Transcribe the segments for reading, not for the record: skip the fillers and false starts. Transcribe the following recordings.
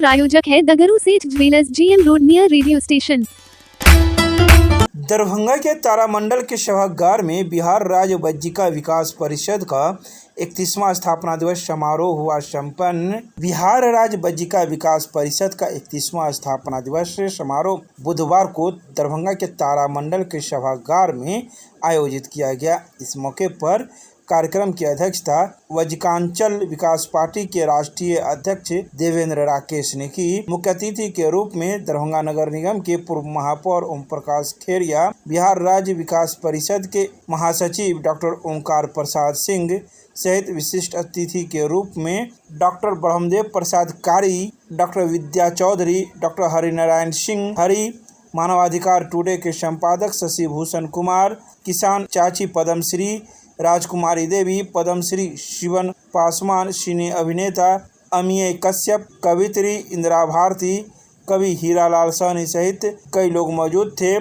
प्रायोजक है दगरू सेठ jewellers, GM road near radio station. Darbhanga के तारामंडल के सभागार में बिहार राज्य वज्जिका विकास परिषद का 31वां स्थापना दिवस समारोह हुआ संपन्न। बिहार राज्य वज्जिका विकास परिषद का 31वां स्थापना दिवस समारोह बुधवार को दरभंगा के तारामंडल के सभागार में आयोजित किया गया। इस मौके पर कार्यक्रम की अध्यक्षता वज्जिकांचल विकास पार्टी के राष्ट्रीय अध्यक्ष देवेंद्र राकेश ने की। मुख्य अतिथि के रूप में दरभंगा नगर निगम के पूर्व महापौर ओम प्रकाश खेरिया, बिहार राज्य विकास परिषद के महासचिव डॉक्टर ओंकार प्रसाद सिंह सहित विशिष्ट अतिथि के रूप में डॉक्टर ब्रह्मदेव प्रसाद कारी, डॉक्टर विद्या चौधरी, डॉक्टर हरिनारायण सिंह हरि, मानवाधिकार टुडे के संपादक शशि भूषण कुमार, किसान चाची पद्मश्री राजकुमारी देवी, पद्मश्री शिवन पासवान, सिने अभिनेता अमिय कश्यप, कवित्री इंदिरा भारती, कवि हीरालाल सहनी सहित कई लोग मौजूद थे,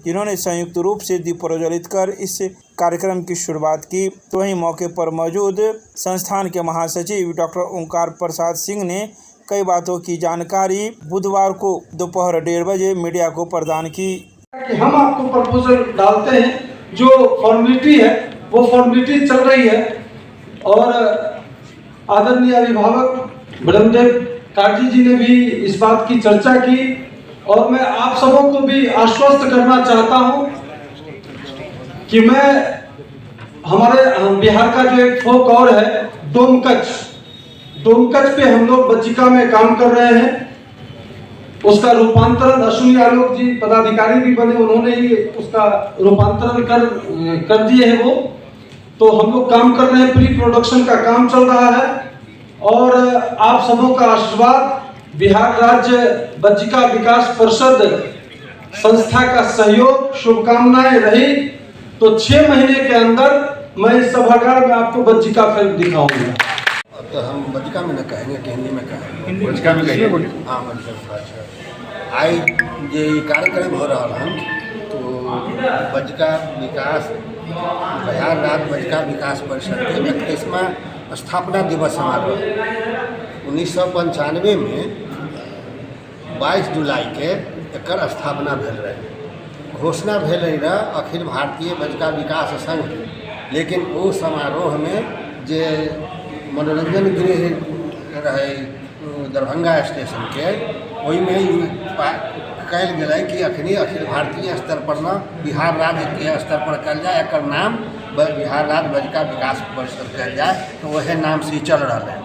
जिन्होंने संयुक्त रूप से दीप प्रज्वलित कर इस कार्यक्रम की शुरुआत की। तो वहीं मौके पर मौजूद संस्थान के महासचिव डॉक्टर ओंकार प्रसाद सिंह ने कई बातों की जानकारी बुधवार को दोपहर 1:30 बजे मीडिया को प्रदान की। कि हम आपको प्रपोजल डालते हैं, जो फॉर्मेलिटी है वो फॉर्मेलिटी चल रही है और आदरणीय अभिभावक ब्रह्मदेव कारजी जी ने भी इस बात की चर्चा की और मैं आप सबों को भी आश्वस्त करना चाहता हूं कि मैं हमारे बिहार का जो एक फोक और है डोमकच पे हम लोग वज्जिका में काम कर रहे हैं। उसका रूपांतरण अश्विनी आलोक जी पदाधिकारी भी बने, उन्होंने ही उसका रूपांतरण कर दिए है वो। तो हम लोग काम कर रहे हैं, प्री प्रोडक्शन का काम चल रहा है और आप सबों का आशीर्वाद, बिहार राज्य वज्जिका विकास परिषद संस्था का सहयोग, शुभकामनाएं रही तो 6 महीने के अंदर मैं इस सभागार में आपको वज्जिका फिल्म दिखाऊंगा। तो हम वज्जिका में न कहेंगे कि हिंदी में कहेंगे। वज्जिका में कहिए। हाँ, वज्जिका। आई जे कार्यक्रम हो रहा है तो वज्जिका विकास बिहार राज्य वज्जिका विकास परिषद के 31वां स्थापना दिवस समारोह 1995 में 22 जुलाई के एकर स्थापना भेल रहे। घोषणा भेल रही अखिल भारतीय वज्जिका विकास संघ, लेकिन वो समारोह में जे मनोरंजन गृह रहे दरभंगा स्टेशन के, वही में कल गए कि अखनी अखिल भारतीय स्तर पर न बिहार राज्य के स्तर पर कल जाए, एकर नाम बिहार राज्य वज्जिका विकास परिषद कल जाए, तो वह नाम से चल रहा है।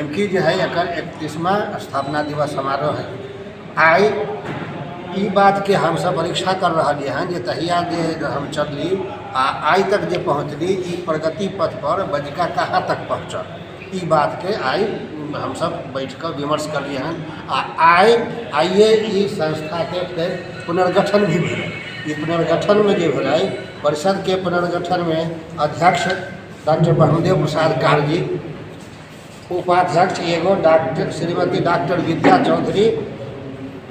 एमकी जो है एकर 31वां स्थापना दिवस समारोह है। आई ई बात के हम सब परीक्षा कर रहा हैं जे तहिया जे हम चलली आई तक जे पहुँचली, ई प्रगति पथ पर वज्जिका कहाँ तक पहुँचल, ई बात के आई हम सब बैठ कर विमर्श करिए हैं। आइए ई संस्था के फिर पुनर्गठन भी भेल। ई पुनर्गठन में जो भेल, परिषद के पुनर्गठन में अध्यक्ष डॉक्टर ब्रह्मदेव प्रसाद कारजी, उपाध्यक्ष एगो श्रीमती डॉक्टर विद्या चौधरी,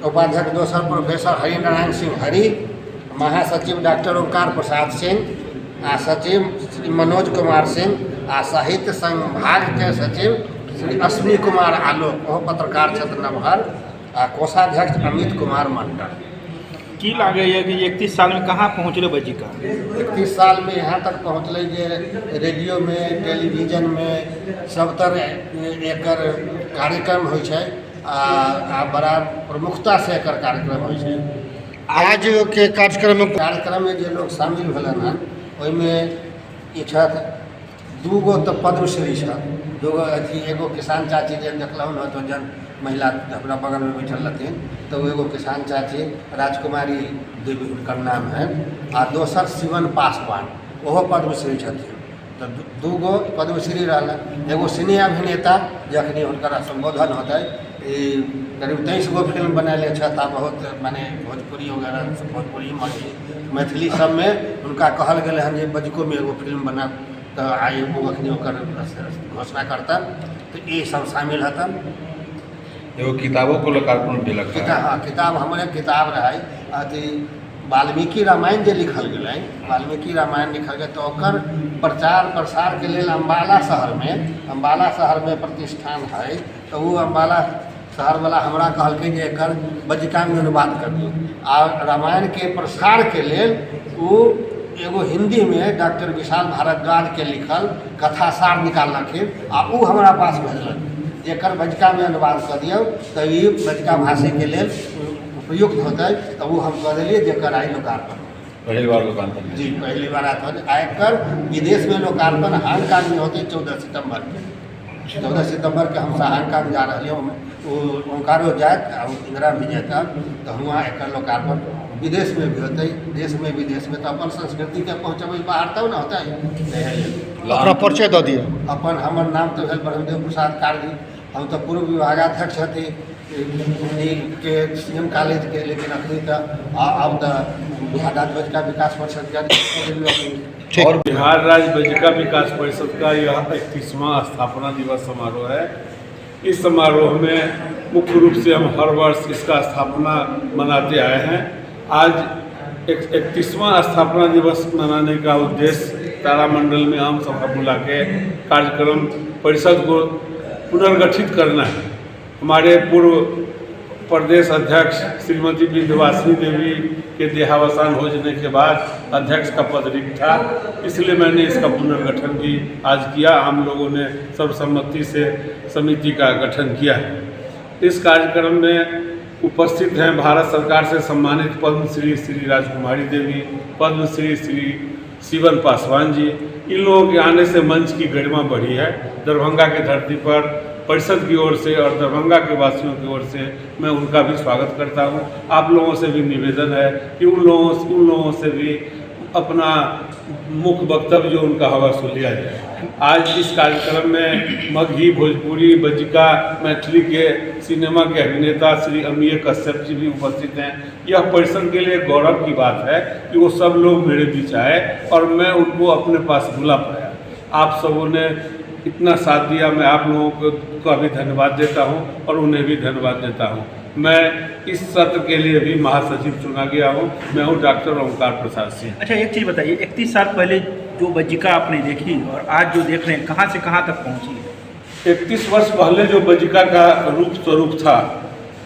उपाध्यक्ष दोसर प्रोफेसर हरिनारायण सिंह हरि, महासचिव डॉक्टर ओंकार प्रसाद सिंह, आ सचिव श्री मनोज कुमार सिंह, आ साहित्य संभाग के सचिव श्री अश्विनी कुमार आलोक, वह पत्रकार क्षेत्र नमहर, आ कोषाध्यक्ष अमित कुमार मंडल। की लागे है कि 31 साल में कहाँ पहुँचले वज्जिका? 31 साल में यहाँ तक पहुँचल जे रेडियो में, टेलीविजन में सब तरह एकर कार्यक्रम होइ छै, आ बड़ा प्रमुखता से एकर कार्यक्रम होइ छै। आज के कार्यक्रम में जो लोग शामिल भेलन हन, ओहिमे ई छथि 2 गो तो पद्मश्री छथि, 2 गो अथी, एगो किसान चाची जे देखलहुँ न तो जन महिला अपना बगल में बैठल रहथिन, तो एगो किसान चाची राजकुमारी देवी उनकर नाम है, आ दोसर शिवन पासवान, ओहो पद्मश्री छथिन। तो 2 गो पद्मश्री रहल। एगो सिने अभिनेता जखनी हुनकर संबोधन होते, करीब 23 गो फिल्म बनाए छथि, बहुत माने भोजपुरी वगैरह, भोजपुरी मैथिली सब में उनका कहल गए हैं जे वज्जिको में एगो फिल्म बना, तो आई वो अखनी घोषणा करतन, तो ये सब शामिल हतन। एगो किताबों को लोकार्पण भी लगता है। हाँ, किताब हमारे किताब रहे अथी वाल्मीकि रामायण जे लिखल गए, वाल्मीकि रामायण लिखल गए, तो ओकर प्रचार प्रसार के लिए अम्बाला शहर में प्रतिष्ठान है, तो वो अम्बाला शहर वाला हमरा कहलकै जे एकर बज्जिका में अनुवाद कर दियौ। आ रामायण के प्रसार के लेल वो एगो हिंदी में डॉक्टर विशाल भारद्वाज के लिखल कथासार निकाललखिन आ उ हमरा पास भेजलक जे एकर बज्जिका में अनुवाद कर दियौ तो ई बज्जिका भाषी के लेल उपयुक्त होतै। तो वो हम कह दिलियै जेकर आई लोकार्पण पहली बार लोकार्पण जी पहली बार आकर विदेश में लोकार्पण हांगकांग में होते 14 सितंबर के। 14 सितंबर के हम हांगकांग जा रहे हैं, ओंकारो जात और इंदिरा भी जाता तो वहाँ एक लोकार्पण विदेश में भी होते, देश में विदेश में। तो अपन संस्कृति के पहुँचब बाहर तब ना होता है। अपना परिचय दे दिए। अपन हमर नाम तो भेल ब्रह्मदेव प्रसाद कारगी, हम तो पूर्व विभागाध्यक्ष हती के CM कॉलेज के, लेकिन अखनी तो अब तो बिहार राज्य बज्जिका विकास परिषद के और बिहार राज्य बज्जिका विकास परिषद का यह 31वां स्थापना दिवस समारोह है। इस समारोह में मुख्य रूप से हम हर वर्ष इसका स्थापना मनाते आए हैं। आज 31वां स्थापना दिवस मनाने का उद्देश्य तारामंडल में आम सभा बुला के कार्यक्रम परिषद को पुनर्गठित करना है। हमारे पूर्व प्रदेश अध्यक्ष श्रीमती विंध्यवासिनी देवी के देहावसान हो जाने के बाद अध्यक्ष का पद रिक्त था, इसलिए मैंने इसका पुनर्गठन भी आज किया। हम लोगों ने सर्वसम्मति से समिति का गठन किया है। इस कार्यक्रम में उपस्थित हैं भारत सरकार से सम्मानित पद्मश्री श्री राजकुमारी देवी, पद्मश्री श्री शिवन पासवान जी। इन लोगों के आने से मंच की गरिमा बढ़ी है। दरभंगा की धरती पर परिषद की ओर से और दरभंगा के वासियों की ओर से मैं उनका भी स्वागत करता हूं। आप लोगों से भी निवेदन है कि उन लोगों से भी अपना मुख्य वक्तव्य जो उनका होगा सो लिया जाए। आज इस कार्यक्रम में मगही, भोजपुरी, बज्जिका, मैथिली के सिनेमा के अभिनेता श्री अमीय कश्यप जी भी उपस्थित हैं। यह परिषद के लिए गौरव की बात है कि वो सब लोग मेरे बीच आए और मैं उनको अपने पास बुला पाया। आप सबों ने इतना साथ दिया, मैं आप लोगों को भी धन्यवाद देता हूं और उन्हें भी धन्यवाद देता हूं। मैं इस सत्र के लिए भी महासचिव चुना गया हूं। मैं हूं डॉक्टर ओंकार प्रसाद सिंह। अच्छा, एक चीज़ बताइए, 31 साल पहले जो बज्जिका आपने देखी और आज जो देख रहे हैं, कहाँ से कहाँ तक पहुँची है? 31 वर्ष पहले जो बज्जिका का रूप स्वरूप था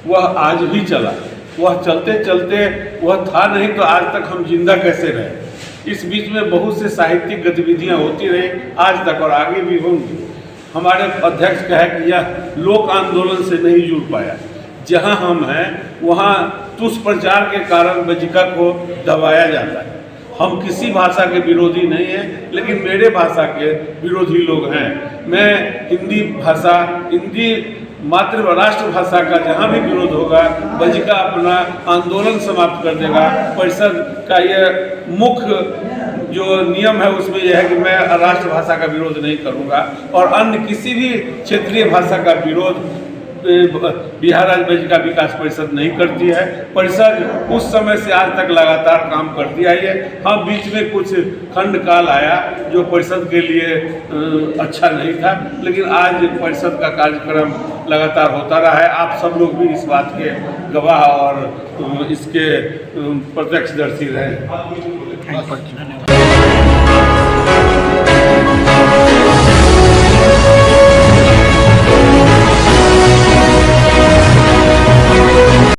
वह आज भी चला। वह चलते चलते वह था नहीं तो आज तक हम जिंदा कैसे रहे। इस बीच में बहुत से साहित्यिक गतिविधियां होती रही आज तक और आगे भी होंगी। हमारे अध्यक्ष का है कि यह लोक आंदोलन से नहीं जुड़ पाया। जहां हम हैं वहां दुष्प्रचार के कारण बज्जिका को दबाया जाता है। हम किसी भाषा के विरोधी नहीं हैं, लेकिन मेरे भाषा के विरोधी लोग हैं। मैं हिंदी भाषा, हिंदी राष्ट्रभाषा का जहाँ भी विरोध होगा बज्जिका अपना आंदोलन समाप्त कर देगा। परिषद का ये मुख्य जो नियम है उसमें यह है कि मैं राष्ट्रभाषा का विरोध नहीं करूँगा और अन्य किसी भी क्षेत्रीय भाषा का विरोध बिहार राज्य बज्जिका विकास परिषद नहीं करती है। परिषद उस समय से आज तक लगातार काम करती आई है। हाँ, बीच में कुछ खंड काल आया जो परिषद के लिए अच्छा नहीं था, लेकिन आज परिषद का कार्यक्रम लगातार होता रहा है। आप सब लोग भी इस बात के गवाह और इसके प्रत्यक्षदर्शी रहे।